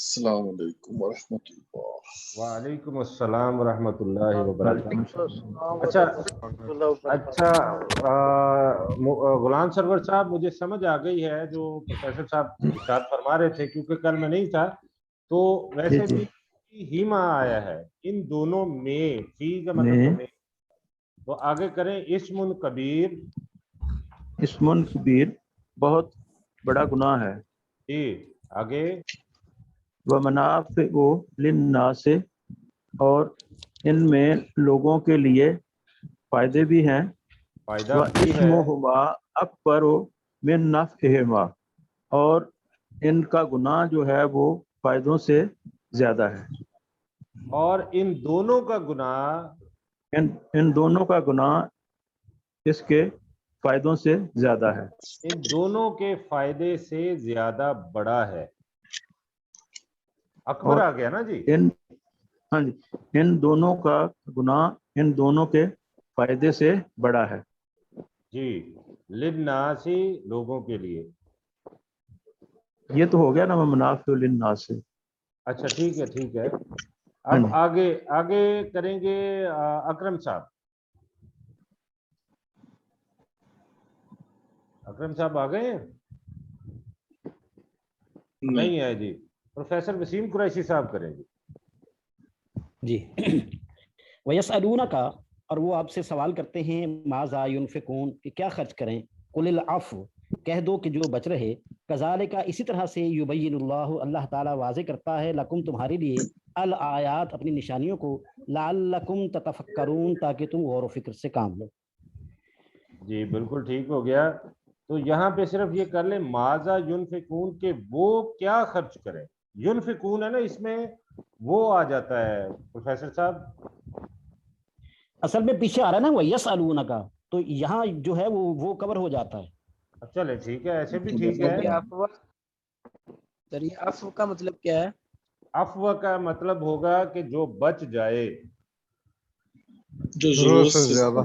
السلام علیکم ورحمۃ اللہ۔ وعلیکم السلام ورحمۃ اللہ وبرکاتہ۔ اچھا اچھا غلام سرور صاحب، مجھے سمجھ آ گئی ہے جو پروفیسر صاحب ارشاد فرما رہے تھے، کیونکہ کل میں نہیں تھا تو ویسے بھی ہیما آیا ہے ان دونوں میں، فی کا مطلب میں، تو آگے کریں اسم کبیر۔ اسم کبیر بہت بڑا گناہ ہے۔ جی آگے، ومنافع للناس، اور ان میں لوگوں کے لیے فائدے بھی ہیں۔ فائدہ بھی ہے، واسمہما اکبر من نفعہما، اور ان کا گناہ جو ہے وہ فائدوں سے زیادہ ہے۔ اور ان دونوں کا گناہ، ان دونوں کا گناہ اس کے فائدوں سے زیادہ ہے۔ ان دونوں کے فائدے سے زیادہ بڑا ہے۔ اکبر اور آ گیا نا جی؟ ہاں جی، ان دونوں کا گناہ ان دونوں کے فائدے سے بڑا ہے۔ جی، للناسی، لوگوں کے لیے۔ یہ تو ہو گیا نا منافع للناس سے۔ اچھا ٹھیک ہے ٹھیک ہے، ہاں اب جی، آگے کریں گے اکرم صاحب۔ اکرم صاحب آ گئے ہیں؟ نہیں ہے جی، پروفیسر وسیم قریشی صاحب کریں گے جی۔ وَيَسْأَلُونَكَ، اور وہ آپ سے سوال کرتے ہیں، ماذا ينفقون، کہ کیا خرچ کریں۔ قُلِ الْعَفْوَ، کہہ دو کہ جو بچ رہے، کذالک، اسی طرح سے، یبین اللہ تعالیٰ واضح کرتا ہے، لکم، تمہارے لیے، الآیات، اپنی نشانیوں کو، لعلکم تتفکرون، تاکہ تم غور و فکر سے کام لو۔ جی بالکل ٹھیک ہو گیا۔ تو یہاں پہ صرف یہ کر لیں ماذا ينفقون، کہ وہ کیا خرچ کریں۔ ينفقون ہے نا، اس میں وہ آ جاتا ہے پروفیسر صاحب۔ اصل میں پیچھے آ رہا ہے نا وَيَسْأَلُونَكَ، تو یہاں جو ہے وہ کور ہو جاتا ہے۔ چلے ٹھیک ہے، ایسے بھی ٹھیک ہے۔ سر یہ عفو کا مطلب کیا ہے؟ عفو کا مطلب ہوگا کہ جو بچ جائے، جو ضرورت سے زیادہ۔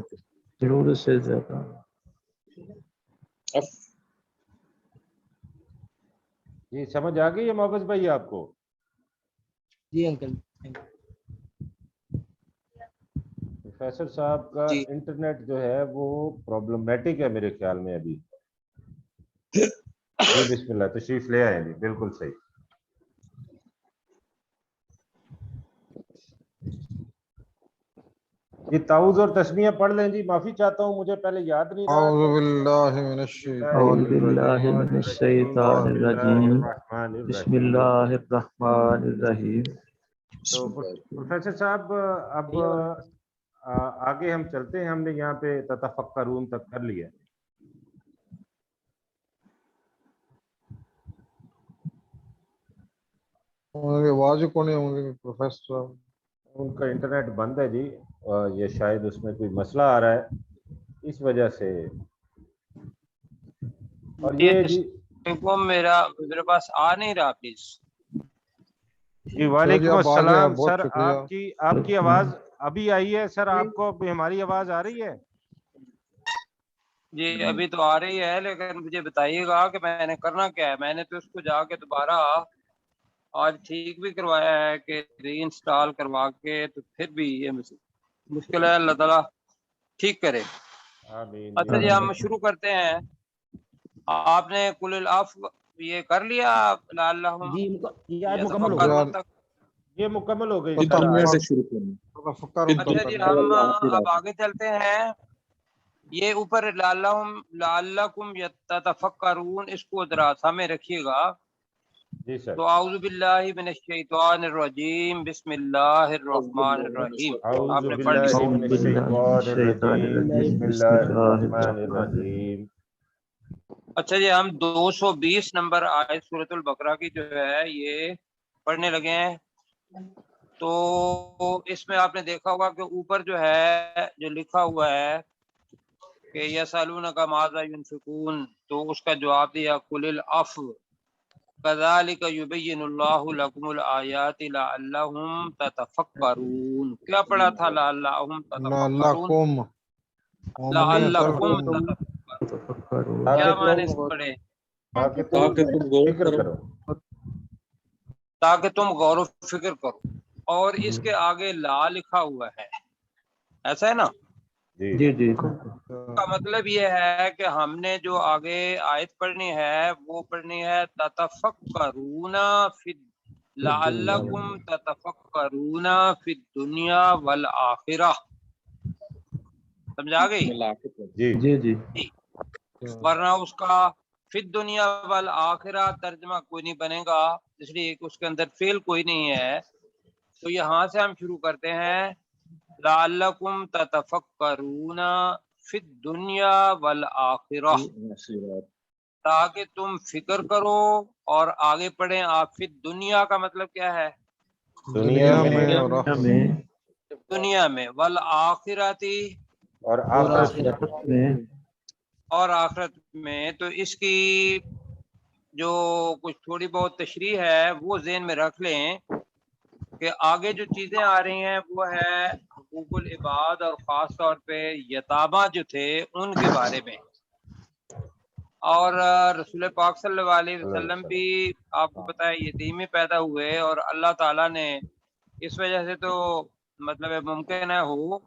ضرورت سے زیادہ۔ جی سمجھ آ گئی ہے محفوظ بھائی آپ کو؟ جی انکل۔ پروفیسر صاحب کا جی انٹرنیٹ جو ہے وہ پرابلمیٹک ہے میرے خیال میں ابھی۔ جی بسم اللہ، تشریف لے آئیں جی، بالکل صحیح۔ یہ تعوذ اور تسمیہ پڑھ لیں جی، معافی چاہتا ہوں مجھے پہلے یاد نہیں رہا۔ اعوذ باللہ من اعوذ باللہ من الشیطان الرجیم، بسم اللہ الرحمن الرحیم۔ تو پروفیسر صاحب اب آگے ہم چلتے ہیں، ہم نے یہاں پہ تتفکرون تک کر لیا۔ آواز کو نہیں ہوں گے پروفیسر صاحب؟ ان کا انٹرنیٹ بند ہے جی، یہ شاید اس میں کوئی مسئلہ آ رہا ہے اس وجہ سے۔ اور یہ جی میرے پاس آ نہیں رہا پلیز۔ جی وعلیکم السلام بہت سر، شکریہ۔ آپ کی آواز ابھی آئی ہے سر، آپ کو ابھی ہماری آواز آ رہی ہے؟ جی ابھی تو آ رہی ہے، لیکن مجھے بتائیے گا کہ میں نے کرنا کیا ہے۔ میں نے تو اس کو جا کے دوبارہ آج ٹھیک بھی کروایا ہے کہ ری انسٹال کروا کے، تو پھر بھی یہ مشکل ہے، اللہ تعالیٰ ٹھیک کرے۔ آمین۔ اچھا جی ہم شروع کرتے ہیں۔ آپ نے قل العفو یہ کر لیا لعلہم جی یہ آیت مکمل ہو گئی۔ تک؟ یہ مکمل ہو گئی اچھا جی ہم اب آگے چلتے ہیں۔ یہ اوپر لعلکم تتفکرون، اس کو ذرا سامنے رکھیے گا۔ جی سر۔ تو اعوذ باللہ من الشیطان الرجیم، بسم اللہ الرحمن الرحیم، آپ اعوذ نے پڑھ لی؟ باللہ من الشیطان الرجیم، بسم اللہ الرحمن الرحیم۔ اچھا جی ہم 220 نمبر آیت سورۃ البقرہ کی جو ہے یہ پڑھنے لگے ہیں۔ تو اس میں آپ نے دیکھا ہوگا کہ اوپر جو ہے جو لکھا ہوا ہے کہ یسألونک ماذا ینفقون، تو اس کا جواب دیا قل العفو کذالک یبین اللہ لکم الآیات لعلہم تتفکرون۔ کیا پڑھا تھا؟ لعلہم تتفکرون، لعلکم تتفکرون، کیا معنی اس پڑھے؟ تاکہ تم فکر کرو۔ تاکہ تم غور و فکر کرو. اور اس کے آگے لا لکھا ہوا ہے, ایسا ہے نا. جی جی کا مطلب یہ ہے کہ ہم نے جو آگے آیت پڑھنی ہے وہ پڑھنی ہے تتفکرون فی لعلکم تتفکرون فی الدنیا والآخرہ. سمجھا گئی؟ جی جی جی ورنہ اس کا فی الدنیا والآخرہ ترجمہ کوئی نہیں بنے گا, اس لیے کہ اس کے اندر فعل کوئی نہیں ہے. تو یہاں سے ہم شروع کرتے ہیں لعلکم تتفکرون فی الدنیا والآخرہ, تاکہ تم فکر کرو. اور آگے پڑھیں آپ. فی دنیا کا مطلب کیا ہے؟ دنیا میں اور آخرت میں دنیا میں. والآخرتی اور اور آخرت آخرت میں اور آخرت میں. تو اس کی جو کچھ تھوڑی بہت تشریح ہے وہ ذہن میں رکھ لیں کہ آگے جو چیزیں آ رہی ہیں وہ ہے حقوق العباد اور خاص طور پہ یتامہ جو تھے ان کے بارے میں. اور رسول پاک صلی اللہ علیہ وسلم بھی آپ کو پتہ ہے یتیم ہی پیدا ہوئے, اور اللہ تعالیٰ نے اس وجہ سے تو مطلب ممکن ہے ہو,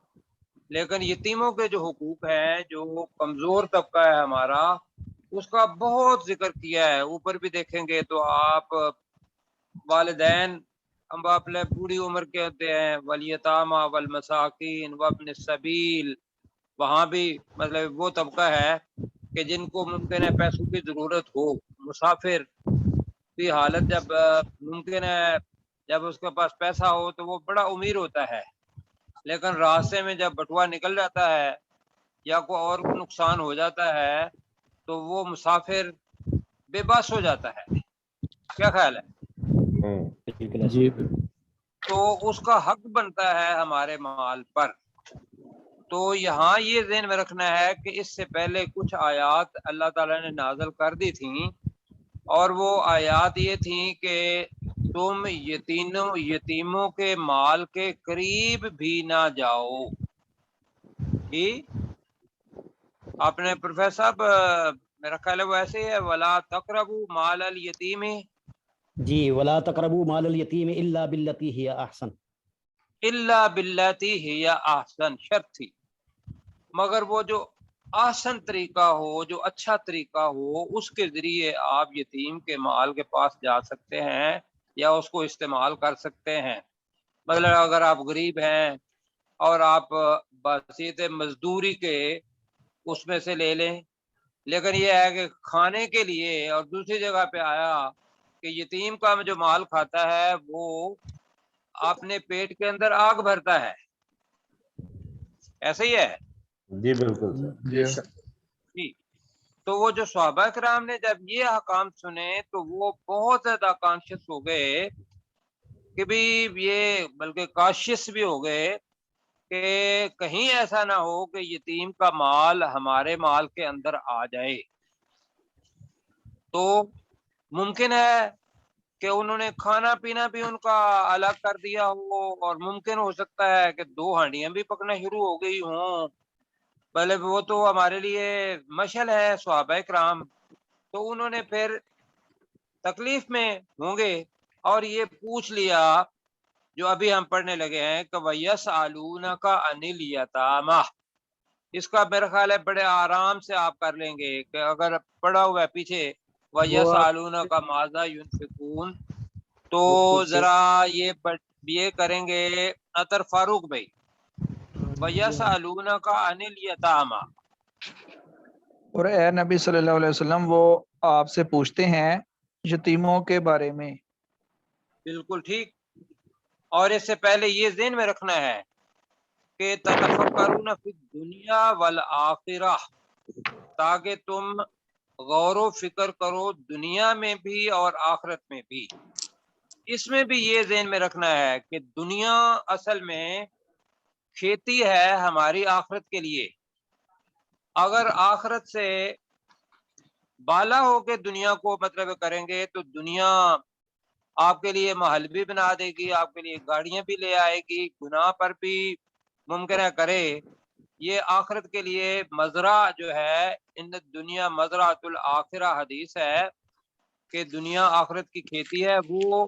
لیکن یتیموں کے جو حقوق ہیں, جو کمزور طبقہ ہے ہمارا, اس کا بہت ذکر کیا ہے. اوپر بھی دیکھیں گے تو آپ والدین ہم اپنے بوڑھی عمر کے ہوتے ہیں, والیتامہ والمساکین وابن السبیل, وہاں بھی مطلب وہ طبقہ ہے کہ جن کو ممکن ہے پیسوں کی ضرورت ہو. مسافر کی حالت جب ممکن ہے جب اس کے پاس پیسہ ہو تو وہ بڑا امیر ہوتا ہے, لیکن راستے میں جب بٹوا نکل جاتا ہے یا کوئی اور نقصان ہو جاتا ہے تو وہ مسافر بے بس ہو جاتا ہے. کیا خیال ہے؟ بالکل ایسا. جی تو اس کا حق بنتا ہے ہمارے مال پر. تو یہاں یہ ذہن میں رکھنا ہے کہ اس سے پہلے کچھ آیات اللہ تعالیٰ نے نازل کر دی تھیں, اور وہ آیات یہ تھیں کہ تم یتیموں کے مال کے قریب بھی نہ جاؤ. جی آپ نے پروفیسر صاحب میرا خیال ہے وہ ایسے ہی ہے, ولا تقربوا مال الیتیم. جی ولا تقربوا مال الیتیم الا باللتی ہی احسن. الا باللتی ہی احسن شرط تھی, مگر وہ جو آسن طریقہ ہو, جو اچھا طریقہ ہو, اس کے ذریعے آپ یتیم کے مال کے پاس جا سکتے ہیں یا اس کو استعمال کر سکتے ہیں. مطلب اگر آپ غریب ہیں اور آپ بحثیت مزدوری کے اس میں سے لے لیں, لیکن یہ ہے کہ کھانے کے لیے اور دوسری جگہ پہ آیا کہ یتیم کا جو مال کھاتا ہے وہ اپنے پیٹ کے اندر آگ بھرتا ہے. ایسا ہی ہے جی بالکل سر. جی. تو وہ جو صحابہ کرام نے جب یہ احکام سنے تو وہ بہت زیادہ کانشیس ہو گئے کہ بھی یہ, بلکہ کاشیس بھی ہو گئے کہ کہیں ایسا نہ ہو کہ یتیم کا مال ہمارے مال کے اندر آ جائے. تو ممکن ہے کہ انہوں نے کھانا پینا بھی ان کا الگ کر دیا ہو, اور ممکن ہو سکتا ہے کہ 2 ہانڈیاں بھی پکنا شروع ہو گئی ہوں. پہلے وہ تو ہمارے لیے مشعل ہے صحابہ کرام, تو انہوں نے پھر تکلیف میں ہوں گے اور یہ پوچھ لیا جو ابھی ہم پڑھنے لگے ہیں کہ وَيَسْأَلُونَكَ عَنِ الْيَتَامَى. اس کا میرا خیال ہے بڑے آرام سے آپ کر لیں گے کہ اگر پڑھا ہوا ہے پیچھے وَيَسْأَلُونَكَ مَاذَا يُنْفِقُونَ, تو ذرا یہ کریں گے اطہر فاروق بھائی. وَيَسْأَلُونَكَ عَنِ الْيَتَامَى. اور اے نبی صلی اللہ علیہ وسلم وہ آپ سے پوچھتے ہیں یتیموں کے بارے میں. بالکل ٹھیک. اور اس سے پہلے یہ ذہن میں رکھنا ہے کہ تتفکرون فی الدنیا والآخرہ, تاکہ تم غور و فکر کرو دنیا میں بھی اور آخرت میں بھی. اس میں بھی یہ ذہن میں رکھنا ہے کہ دنیا اصل میں کھیتی ہے ہماری آخرت کے لیے. اگر آخرت سے بالا ہو کے دنیا کو مطلب کریں گے تو دنیا آپ کے لیے محل بھی بنا دے گی, آپ کے لیے گاڑیاں بھی لے آئے گی, گناہ پر بھی ممکن ہے کرے. یہ آخرت کے لیے مزرعہ جو ہے, ان دنیا مزرعۃ الآخرہ حدیث ہے کہ دنیا آخرت کی کھیتی ہے. وہ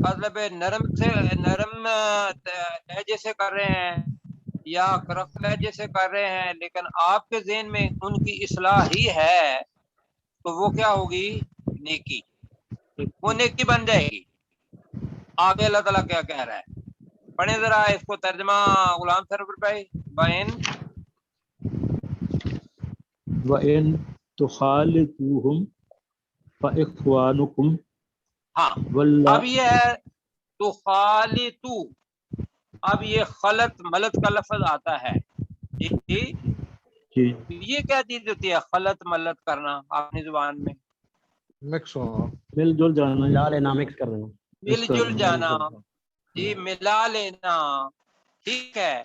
مطلب نرم لہجے سے کر رہے ہیں یا کرخت لہجے سے کر رہے ہیں، لیکن آپ کے ذہن میں ان کی اصلاح ہی ہے، تو وہ کیا ہوگی؟ نیکی، وہ نیکی بن جائے گی۔ آگے اللہ تعالیٰ کیا کہہ رہا ہے، پڑھیں ذرا اس کو ترجمہ غلام سرور بھائی۔ بین وَإِن تُخَالِطُوهُمْ فَإِخْوَانُكُمْ ہاں، وَاللَّهُ اب یہ ہے تو خالتو، اب یہ خلط ملط کا لفظ آتا ہے جی، جی یہ کیا چیز ہوتی ہے خلط ملط کرنا اپنی زبان میں؟ مکس ہونا، مل جل جانا لا لینا، مکس کر دینا۔ مل جل جانا، مل جل جی ملا لینا، ٹھیک ہے۔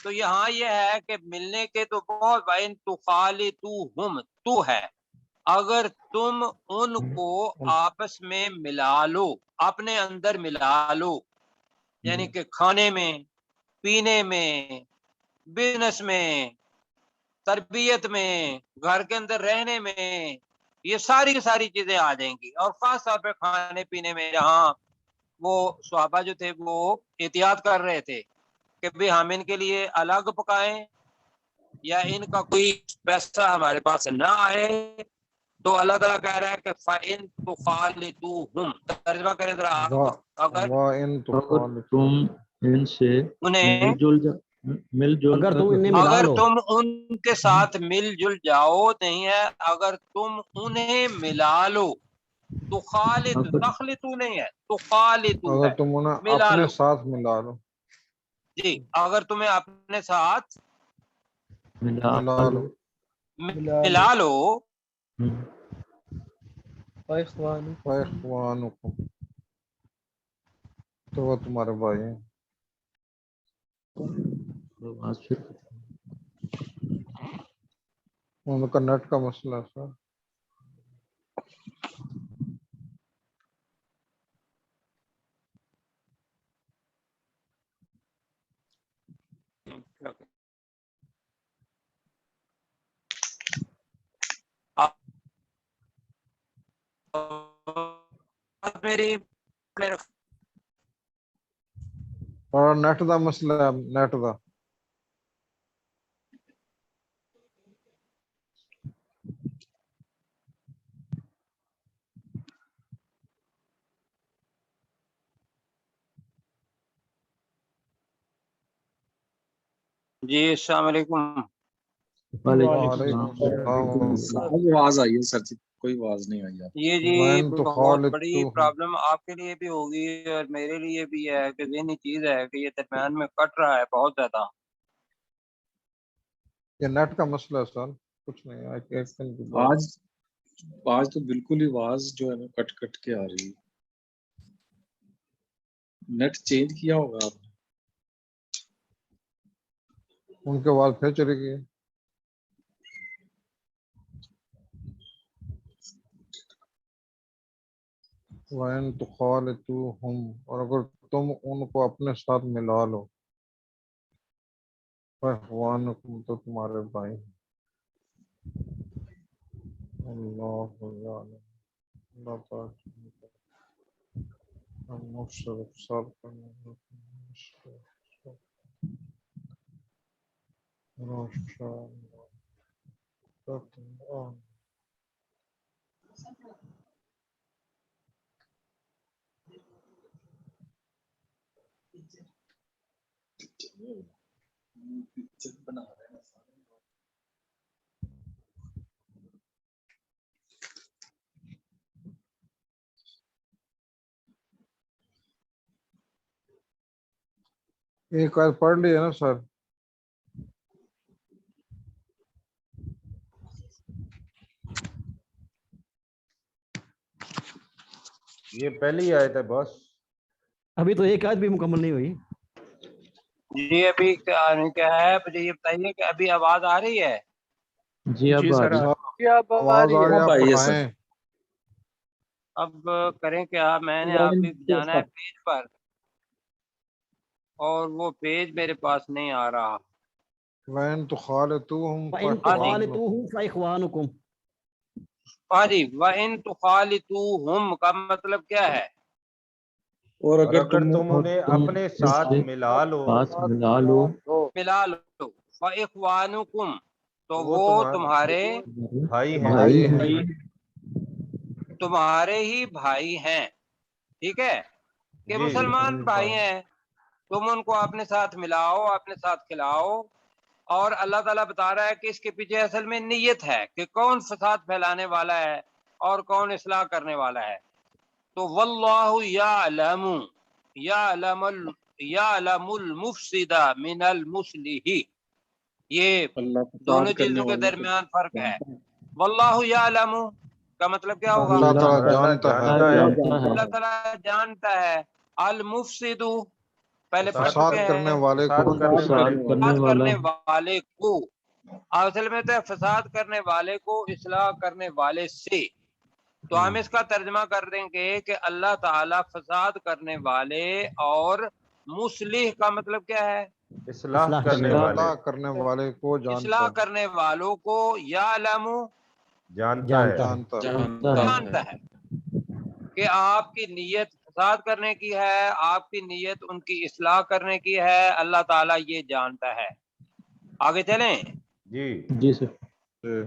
تو یہاں یہ ہے کہ ملنے کے تو بہت بین تو خالتوہم تو ہے، اگر تم ان کو آپس میں ملا لو، اپنے اندر ملا لو، یعنی کہ کھانے میں، پینے میں، بزنس میں، تربیت میں، گھر کے اندر رہنے میں، یہ ساری کی ساری چیزیں آ جائیں گی، اور خاص طور پہ کھانے پینے میں جہاں وہ صحابہ جو تھے وہ احتیاط کر رہے تھے کہ بھی ہم ان کے لیے الگ پکائیں یا ان کا کوئی پیسہ ہمارے پاس نہ آئے، تو اللہ تعالیٰ کہہ رہا ہے کہ فَإِن تُخَالِطُوهُمْ، ترجمہ کریں ذرا آپ، اگر وَإِن اگر تُخَالِطُوهُمْ، تم ان سے انہیں مل جل اگر کر تم انہیں رہو، ملا اگر لو، تم ان کے ساتھ مل جل جاؤ، نہیں ہے اگر تم انہیں ملا لو، تو خالد اگر تخلطو نہیں ہے، تو خالطو اگر ہے، تم انہیں ملا اپنے لو، ساتھ ملا لو، جی اگر تمہیں اپنے ساتھ ملا ملا لو لو، ملا لو، وَإِخْوَانُكُمْ، تو وہ تمہارے بھائی ہیں۔ آواز پھر ان کا نیٹ کا مسئلہ ہے سر۔ میری اور نیٹ دا مسئلہ ہے، نیٹ دا۔ جی السلام علیکم۔ وعلیکم السلام۔ آواز آئی ہے سر جی، کوئی آواز نہیں آئی آپ یہ جی وَإِن بہت بڑی تُخَالِطُوهُمْ، پرابلم آپ کے لیے بھی ہوگی اور میرے لیے بھی ہے کہ ذہنی چیز ہے کہ یہ درمیان میں کٹ رہا ہے بہت زیادہ۔ یہ نیٹ کا مسئلہ ہے سر، کچھ نہیں ہے، ایک دن کی بات۔ آج تو بالکل ہی آواز جو ہے نا کٹ کٹ کے آ رہی ہے۔ نیٹ چینج کیا ہوگا آپ نے؟ ان کے بعد پھر چلی گئی۔ وَإِن تُخَالِطُوهُمْ، اور اگر تم ان کو اپنے ساتھ ملا لو، فَإِخْوَانُكُمْ، تو تمہارے بھائی ہیں۔ اللہ یعلم، اللہ تعالیٰ المشرق صرف ایک آیت پڑھ لی ہے نا سر؟ یہ پہلی آیت ہے بس۔ ابھی تو ایک آیت بھی مکمل نہیں ہوئی۔ جی ابھی کیا ہے، مجھے یہ بتائیے کہ ابھی آواز آ رہی ہے؟ جی اب آ رہی آواز آ رہی ہے، آپ آئی ہے سر۔ پڑھائیں۔ اب کریں کیا، میں نے آپ کی جانا ہے پیج پر اور وہ پیج میرے پاس نہیں آ رہا۔ وَإِن تُخَالِطُوهُمْ فَإِن فَإِخْوَانُكُمْ، تُخَالِطُوهُمْ فَإِخْوَانُكُمْ، ہاں جی، وَإِن تُخَالِطُوهُمْ کا مطلب کیا ہے؟ اور اور اگر اگر تم تم انہیں اپنے ساتھ ملا لو ساتھ ملا لو ملا لو فاخوانکم تو وہ وہ تمہارے بھائی ہیں بھائی بھائی ہیں، تمہارے ہی بھائی ہیں. ٹھیک ہے کہ جی مسلمان بھائی ہیں، تم ان کو اپنے ساتھ ملاؤ، اپنے ساتھ کھلاؤ. اور اللہ تعالیٰ بتا رہا ہے کہ اس کے پیچھے اصل میں نیت ہے کہ کون فساد پھیلانے والا ہے اور کون اصلاح کرنے والا ہے. تو واللہ یعلم المفسد من المصلح، یہ اللہ فساد دونوں کرنے چیزوں کے والوں کو درمیان فرق ہے. واللہ یعلم کا مطلب کیا ہوگا؟ اللہ تعالیٰ اللہ جانتا ہے. جانتا ہے. جانتا ہے. اللہ تعالیٰ جانتا ہے. المفسد پہلے پڑھ فساد چکے کرنے ہیں، والے کو فساد کرنے والے کو فساد کرنے والے کو، اصل میں تو ہے فساد کرنے والے کو اصلاح کرنے والے سے. تو ہم اس کا ترجمہ کر دیں گے کہ اللہ تعالیٰ فساد کرنے والے، اور مصلح کا مطلب کیا ہے؟ اصلاح اصلاح کرنے کرنے والے اصلاح کرنے والے کو جانتا اصلاح ہے. کرنے والوں کو یعلم جانتا ہے. جانتا ہے. جانتا ہے کہ آپ کی نیت فساد کرنے کی ہے، آپ کی نیت ان کی اصلاح کرنے کی ہے، اللہ تعالیٰ یہ جانتا ہے. آگے چلیں. جی جی سر. جی.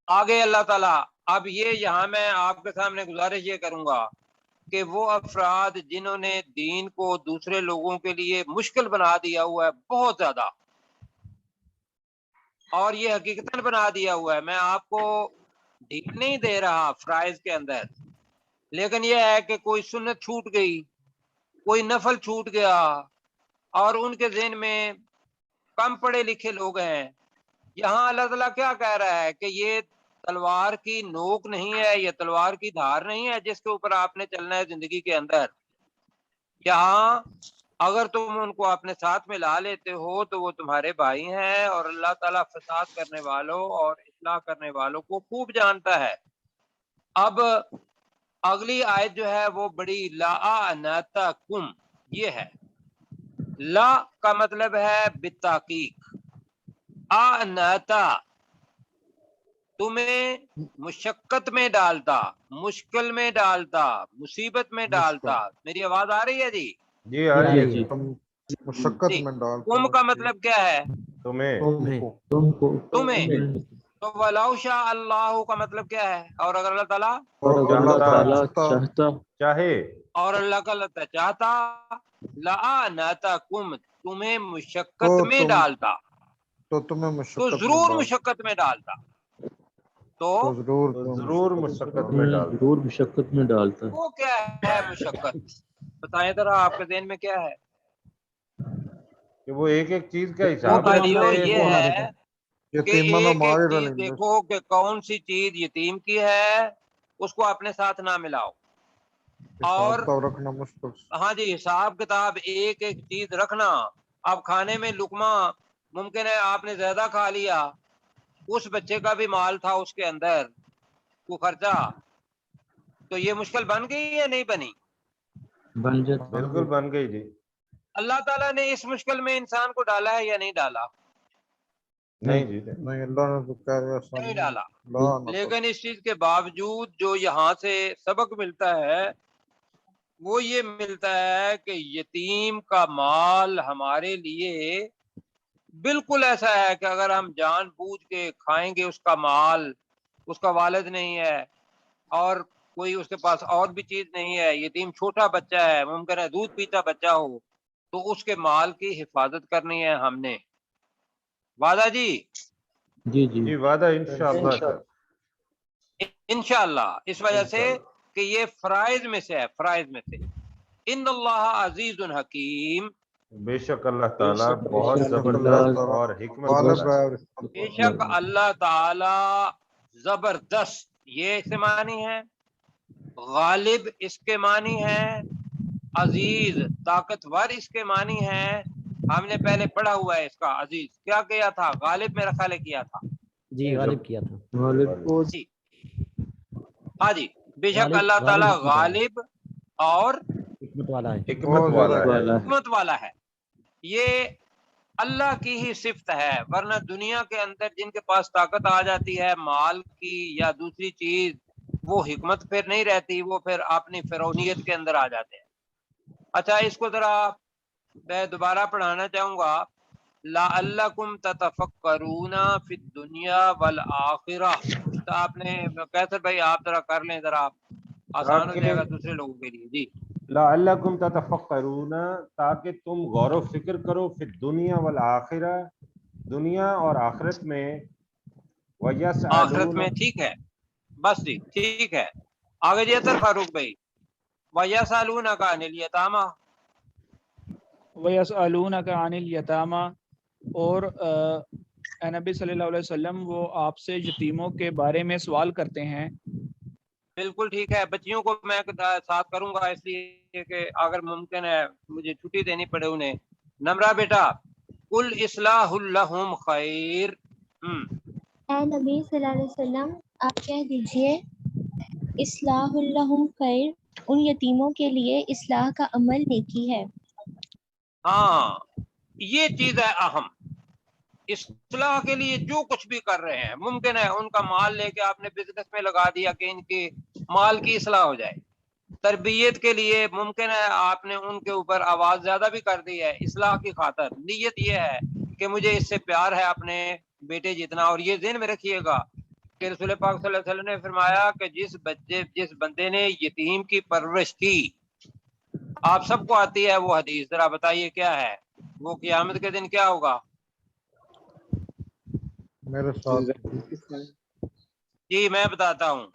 آگے اللہ تعالیٰ، اب یہ یہاں میں آپ کے سامنے گزارش یہ کروں گا کہ وہ افراد جنہوں نے دین کو دوسرے لوگوں کے لیے مشکل بنا دیا ہوا ہے بہت زیادہ، اور یہ حقیقتاً بنا دیا ہوا ہے، میں آپ کو ڈھیل نہیں دے رہا فرائض کے اندر، لیکن یہ ہے کہ کوئی سنت چھوٹ گئی، کوئی نفل چھوٹ گیا، اور ان کے ذہن میں کم پڑھے لکھے لوگ ہیں. یہاں اللہ تعالیٰ کیا کہہ رہا ہے کہ یہ تلوار کی نوک نہیں ہے، یہ تلوار کی دھار نہیں ہے جس کے اوپر آپ نے چلنا ہے زندگی کے اندر. یہاں اگر تم ان کو اپنے ساتھ میں لا لیتے ہو تو وہ تمہارے بھائی ہیں، اور اللہ تعالیٰ فساد کرنے والوں اور اصلاح کرنے والوں کو خوب جانتا ہے. اب اگلی آیت جو ہے وہ بڑی لَأَعْنَتَكُمْ یہ ہے. لا کا مطلب ہے بالتحقیق، اعنتا تمہیں مشقت میں ڈالتا، مشکل میں ڈالتا، مصیبت میں ڈالتا. میری آواز آ رہی ہے جی؟ جی آ رہی ہے جی. تم مشقت جی. میں ڈالتا کم کا مطلب کیا ہے؟ تمہیں. تم کو تمہیں. تو وَلَوْ شَاءَ اللَّهُ کا مطلب کیا ہے؟ اور اگر اللہ تعالیٰ، اور اگر اللہ تعالیٰ چاہتا چاہتا چاہے اور اللہ کا اللہ چاہتا، لَأَعْنَتَكُمْ تمہیں مشقت تو میں تم ڈالتا، تو تمہیں تو مشقت میں ضرور ڈال مشقت میں ڈالتا. تو تو ضرور تو تم ضرور مشقت مشقت میں میں تمہیں ڈالتا. ضرور مشقت میں ڈالتا ہے. وہ کیا ہے مشقت؟ بتائیں ذرا، آپ کے ذہن میں کیا ہے؟ کہ وہ ایک ایک چیز کا وہ حساب بھائیو رکھتے یہ ہیں. ہے کہ یتیمن و ایک ایک مائر چیز دیکھو کہ کون سی چیز یتیم کی ہے، اس کو اپنے ساتھ نہ ملاؤ. اور حساب رکھنا مشکل. ہاں جی، حساب کتاب ایک ایک چیز رکھنا. اب کھانے میں لقمہ ممکن ہے آپ نے زیادہ کھا لیا، اس بچے کا بھی مال تھا اس کے اندر، کو خرچہ، تو یہ مشکل بن گئی یا نہیں بنی؟ بن جاتا. بالکل بن گئی جی. اللہ تعالیٰ نے اس مشکل میں انسان کو ڈالا ہے یا نہیں ڈالا؟ نہیں جی. نہیں، اللہ نے تو کہہ دیا نہیں سامنے. ڈالا. لا نہ لیکن اس چیز کے باوجود جو یہاں سے سبق ملتا ہے وہ یہ ملتا ہے کہ یتیم کا مال ہمارے لیے بالکل ایسا ہے کہ اگر ہم جان بوجھ کے کھائیں گے اس کا مال، اس کا والد نہیں ہے اور کوئی اس کے پاس اور بھی چیز نہیں ہے، یتیم چھوٹا بچہ ہے، ممکن ہے دودھ پیتا بچہ ہو، تو اس کے مال کی حفاظت کرنی ہے ہم نے. وعدہ جی؟ جی جی. جی وعدہ انشاءاللہ سر. انشاءاللہ. اس وجہ سے انشاءاللہ. کہ یہ فرائض میں سے ہے، فرائض میں سے. ان اللہ عزیز حکیم، بے شک اللہ تعالیٰ بہت بے شک زبردست اللہ اور حکمت غالب والا ہے. ہے. بے شک اللہ تعالی زبردست، یہ اس کے معنی ہے. غالب اس کے معنی ہے. عزیز طاقتور اس کے معنی ہے. ہم نے پہلے پڑھا ہوا ہے اس کا. عزیز کیا کیا تھا؟ غالب میرا خیال ہے کیا تھا. جی غالب کیا تھا. جی ہاں جی، بے شک غالب اللہ تعالی حکمت والا ہے. غالب اور حکمت والا ہے. حکمت بہت والا زیادہ ہے. حکمت والا ہے. یہ اللہ کی ہی صفت ہے، ورنہ دنیا کے اندر جن کے پاس طاقت آ جاتی ہے مال کی یا دوسری چیز، وہ حکمت پھر نہیں رہتی، وہ پھر اپنی فرعونیت کے اندر آ جاتے ہیں. اچھا اس کو ذرا میں دوبارہ پڑھانا چاہوں گا. لعلکم تتفکرون فی الدنیا والآخرہ. تو آپ نے کیسر بھائی آپ ذرا کر لیں ذرا, آسان ہو جائے گا دوسرے لوگوں کے لیے. جی لعلکم تتفکرون, تاکہ تم غور و فکر کرو, فی الدنیا والآخرہ, دنیا اور آخرت میں, آخرت وَيَسْأَلُونَ, میں. ٹھیک ہے بس جی ٹھیک ہے. آگے جی اطہر فاروق بھائی. وَيَسْأَلُونَكَ عَنِ الْيَتَامَى. وَيَسْأَلُونَكَ عَنِ الْيَتَامَى, اور اے نبی صلی اللہ علیہ وسلم وہ آپ سے یتیموں کے بارے میں سوال کرتے ہیں. بالکل ٹھیک ہے. بچیوں کو میں ساتھ کروں گا اس لیے کہ اگر ممکن ہے مجھے چھٹی دینی پڑے انہیں. نمرہ بیٹا, قل اصلاح لہم خیر. اے نبی صلی اللہ علیہ وسلم آپ کہہ دیجئے اصلاح لہم خیر, ان یتیموں کے لیے اصلاح کا عمل نیکی ہے. ہاں یہ چیز ہے اہم. اصلاح کے لیے جو کچھ بھی کر رہے ہیں, ممکن ہے ان کا مال لے کے آپ نے بزنس میں لگا دیا کہ ان کے مال کی اصلاح ہو جائے. تربیت کے لیے ممکن ہے آپ نے ان کے اوپر آواز زیادہ بھی کر دی ہے اصلاح کی خاطر. نیت یہ ہے کہ مجھے اس سے پیار ہے اپنے بیٹے جتنا. اور یہ ذہن میں رکھیے گا کہ رسول پاک صلی اللہ علیہ وسلم نے فرمایا کہ جس بندے نے یتیم کی پرورش کی, آپ سب کو آتی ہے وہ حدیث, ذرا بتائیے کیا ہے وہ؟ قیامت کے دن کیا ہوگا؟ میرے ساتھ جی میں بتاتا ہوں.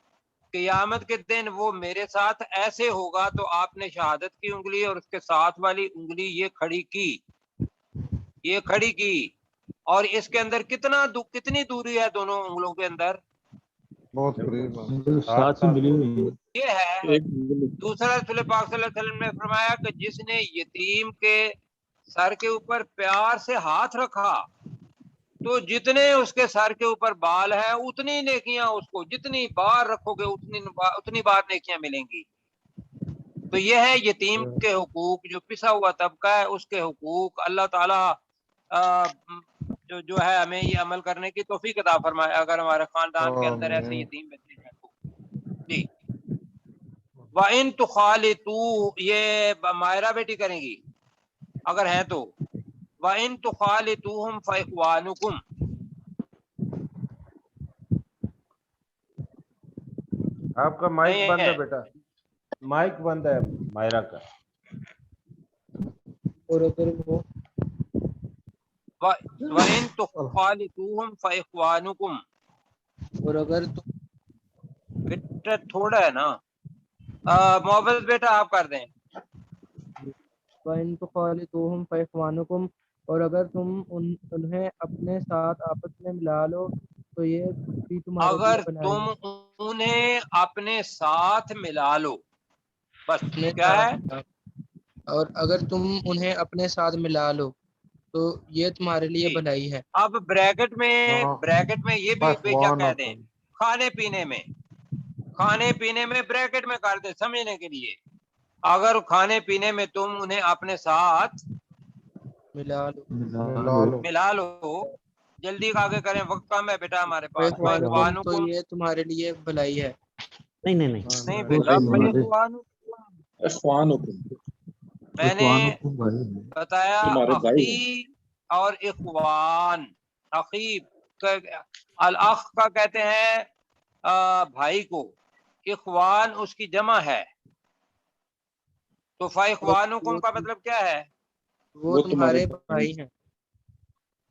قیامت کے دن وہ میرے ساتھ ایسے ہوگا. تو آپ نے شہادت کی انگلی اور اس کے ساتھ والی انگلی یہ کھڑی کی, اور اس کے اندر کتنی دوری ہے دونوں انگلوں کے اندر؟ بہت قریب ہے. ساتھ سے ملی ہوئی ہیں. یہ ہے. دوسرا رسول پاک صلی اللہ علیہ وسلم نے فرمایا کہ جس نے یتیم کے سر کے اوپر پیار سے ہاتھ رکھا تو جتنے اس کے سر کے اوپر بال ہے اتنی نیکیاں اس کو, جتنی بار رکھو گے اتنی بار نیکیاں ملیں گی. تو یہ ہے یتیم کے حقوق. جو پسا ہوا طبقہ ہے اس کے حقوق. اللہ تعالی جو ہے ہمیں یہ عمل کرنے کی توفیق عطا فرمائے اگر ہمارے خاندان کے اندر ایسے یتیم بچے ہیں تو. جی وَإِن تُخَالِطُوا, یہ مائرہ بیٹی کریں گی اگر ہیں تو. وَإِن تُخَالِطُوهُمْ فَإِخْوَانُكُمْ. آپ کا مائک بند ہے بیٹا, مائک بند ہے مائرہ کا. اور اگر وہ وَإِن تُخَالِطُوهُمْ فَإِخْوَانُكُمْ. اور اگر تم بیٹا تھوڑا ہے نا, محبت بیٹا آپ کر دیں. وَإِن تُخَالِطُوهُمْ فَإِخْوَانُكُمْ, اور اگر تم انہیں اپنے ساتھ آپس میں ملا لو تو یہ بھی تمہارے لیے اگر بھلائی تم ہے. انہیں اپنے ساتھ ملا لو, بس اپنے کیا ہے؟ ساتھ, اور اگر تم انہیں اپنے ساتھ ملا لو تو یہ تمہارے لیے بھلائی ہے. اب بریکٹ میں یہ بھی بے شک کہہ دیں, کھانے پینے میں بریکٹ میں کر دیں سمجھنے کے لیے. اگر کھانے پینے میں تم انہیں اپنے ساتھ ملا لو. جلدی آگے کریں, وقت کم ہے بیٹا ہمارے پاس. فَإِخْوَانُكُمْ, تو یہ تمہارے لیے بھلائی ہے. نہیں بیٹا, اخوانکم, میں نے بتایا اخی اور اخوان. اخی الاخ کا کہتے ہیں بھائی کو, اخوان اس کی جمع ہے. تو فاخوانکم کا مطلب کیا ہے؟ وہ تمہارے بھائی ہیں.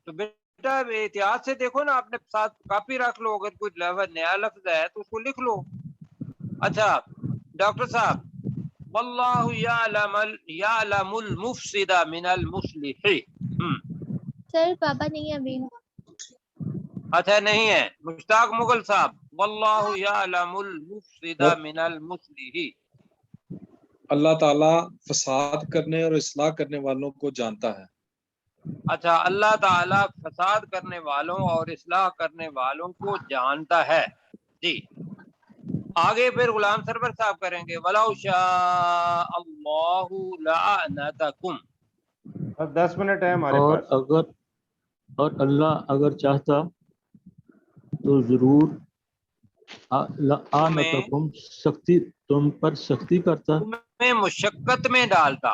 تو بیٹا احتیاط سے دیکھو نا, اپنے ساتھ کاپی رکھ لو, اگر کوئی نیا لفظ ہے تو اس کو لکھ لو. اچھا ڈاکٹر صاحب, واللہ یعلم المفسد من المصلح. سر پاپا نہیں ہے ابھی. اچھا نہیں ہے. مشتاق مغل صاحب, واللہ یعلم المفسد من المصلح. اللہ تعالیٰ فساد کرنے اور اصلاح کرنے والوں کو جانتا ہے. اچھا اللہ تعالیٰ فساد کرنے والوں اور اصلاح کرنے والوں کو جانتا ہے. جی آگے پھر غلام سرور صاحب کریں گے. وَلَوْ شَاءَ اللَّهُ لَأَعْنَتَكُمْ. 10 منٹ ہے ہمارے اور پاس. اور اللہ اگر چاہتا تو ضرور لَأَعْنَتَكُمْ, سختی تم پر سختی کرتا, تمہیں مشقت میں ڈالتا.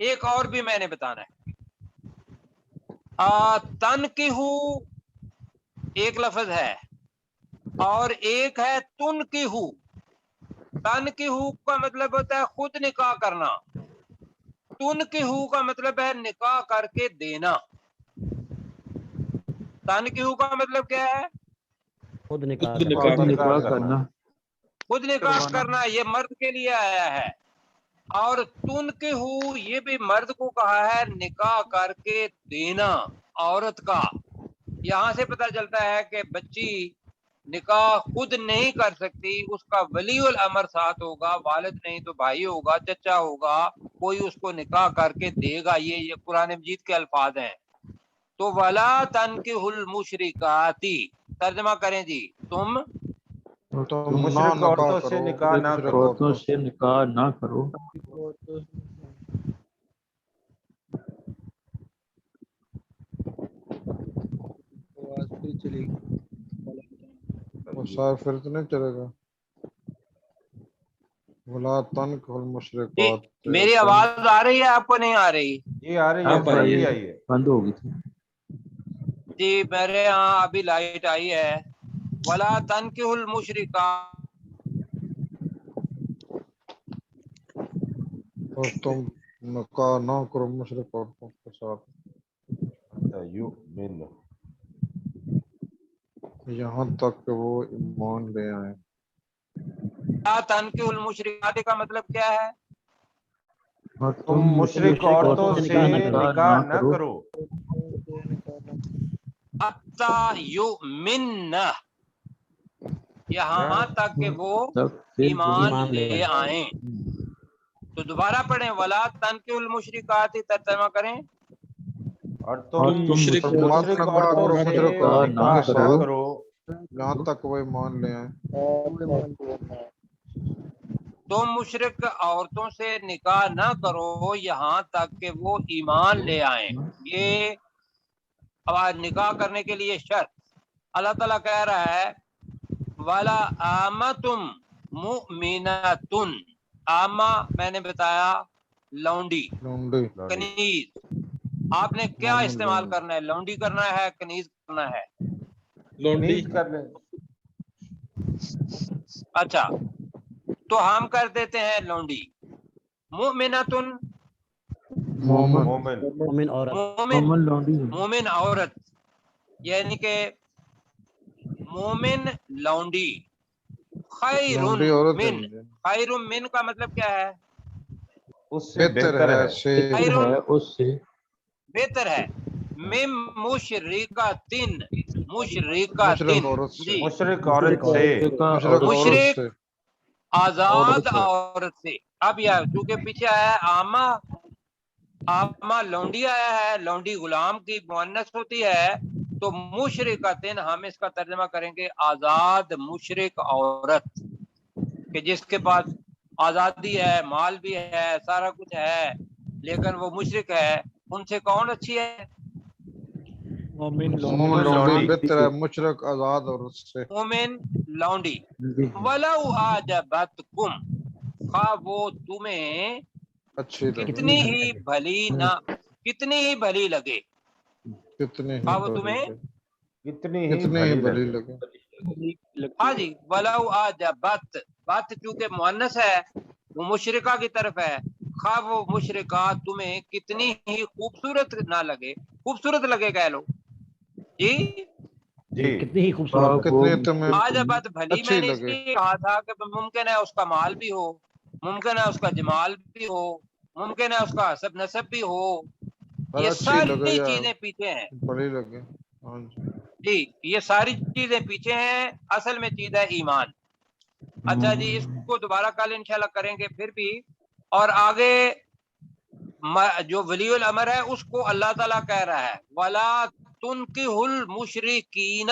ایک اور بھی میں نے بتانا ہے. تنکحو ایک لفظ ہے اور ایک ہے تنکحو. تنکحو کا مطلب ہوتا ہے خود نکاح کرنا. تنکحو کا مطلب ہے نکاح کر کے دینا. تنکحو کا مطلب کیا ہے؟ خود نکاح خود کرنا. خود نکاح نکاح کرنا. خود نکاح کرنا یہ مرد کے لیے آیا ہے. اور تنکحو یہ بھی مرد کو کہا ہے نکاح کر کے دینا عورت کا. یہاں سے پتہ چلتا ہے کہ بچی نکاح خود نہیں کر سکتی، اس کا ولی الامر ساتھ ہوگا، والد نہیں تو بھائی ہوگا، چچا ہوگا، کوئی اس کو نکاح کر کے دے گا. یہ قرآن مجید کے الفاظ ہیں. تو ولا تنکحوا المشرکات ترجمہ کریں جی. تم تم نہ مشرک نکاح عورتوں سے کرو نکاح نہ مشرک کرو. عورتوں سے نکاح نہ کرو. وہ شاید پھر تو نہیں چلے گا. ولا تنکحوا جی المشرکات. میری آواز آ رہی ہے آپ کو نہیں آ رہی؟ جی آ رہی ہے، آپ آئیے. صحیح آئی ہے. بند ہو گئی تھی. جی میرے یہاں ابھی لائٹ آئی ہے. ولا تنکحوا المشرکات اور تم نکاح نہ کرو مشرک عورتوں کے ساتھ یؤمن. یہاں تک کہ وہ ایمان لے آئیں. ولا تنکحوا المشرکات کا مطلب کیا ہے؟ اور تم مشرک عورتوں سے نکاح نہ کرو حتی یؤمن، یہاں تک کہ وہ تب پھر ایمان ایمان لے لے آئیں. تو دوبارہ پڑھیں. ولا تنکحوا المشرکات ترجمہ کریں. اور اور تم تم مشرک نکاح عورتوں کرو سے مشرک نکاح کے نہ ساتھ کرو یہاں تک وہ ایمان لے آئیں. تم مشرک عورتوں سے نکاح نہ کرو یہاں تک کہ وہ ایمان لے آئیں. یہ اب نکاح کرنے کے لیے شرط اللہ تعالیٰ کہہ رہا ہے والا آمتم مؤمناتن. آما میں نے بتایا لونڈی، لونڈی کنیز. آپ نے کیا مومن استعمال لونڈی. کرنا ہے؟ لونڈی کرنا ہے کنیز کرنا ہے؟ لونڈی. نیز کر لیں. اچھا تو ہم کر دیتے ہیں لونڈی. مؤمناتن مومن مومن. مومن عورت. مومن، مومن لونڈی. مومن عورت یعنی کہ مومن لونڈی. خیر لونڈی عورت ہے من، مجھے خیر من کا مطلب کیا ہے؟ اس سے بہتر ہے سے خیر ہے اس سے بہتر ہے. من مشرکاتن، مشرک مشرکاتن عورت سے. جی. مشرک عورت سے. مشرک عورت مشرک سے آزاد عورت سے. عورت سے. اب یار چونکہ پیچھے آیا ہے آما، آما لونڈی آیا ہے، لونڈی غلام کی مؤنث ہوتی ہے، تو مشرکاتن ہم اس کا ترجمہ کریں گے آزاد مشرک عورت، کہ جس کے پاس آزادی ہے، مال بھی ہے، سارا کچھ ہے، لیکن وہ مشرک ہے. ان سے کون اچھی ہے؟ مومن مومن لونڈی بہتر ہے مشرک آزاد عورت سے. مومن لونڈی. ولو اعجبتکم، خواہ وہ تمہیں اچھی لگے کتنی ہی بھلی نہ کتنی ہی بھلی لگے. کتنے ہی خواہ وہ بھلی تمہیں لگے. کتنی ہی کتنے ہی بھلی بھلی لگے. لگے. ہاں جی. ولو اعجبت، بات چونکہ مؤنث ہے وہ مشرکہ کی طرف ہے. خواہ وہ مشرکات تمہیں کتنی ہی خوبصورت نہ لگے، خوبصورت لگے کہہ لو جی. جی کتنی ہی خوبصورت. کتنے تمہیں عجبت بھلی میں اچھی نے اس لگے. لیے کہا تھا کہ ممکن ہے اس کا مال بھی ہو، ممکن ہے اس کا جمال بھی ہو، ممکن ہے اس کا حسب نسب بھی ہو. پر یہ اچھی لگے ساری یا چیزیں پیچھے ہیں بڑی لگے. ہاں جی. جی، یہ ساری چیزیں پیچھے ہیں. اصل میں چیز ہے ایمان. اچھا جی، اس کو دوبارہ کل انشاءاللہ کریں گے پھر بھی. اور آگے جو ولی الامر ہے اس کو اللہ تعالیٰ کہہ رہا ہے وَلَا تُنْكِحُ الْمُشْرِكِينَ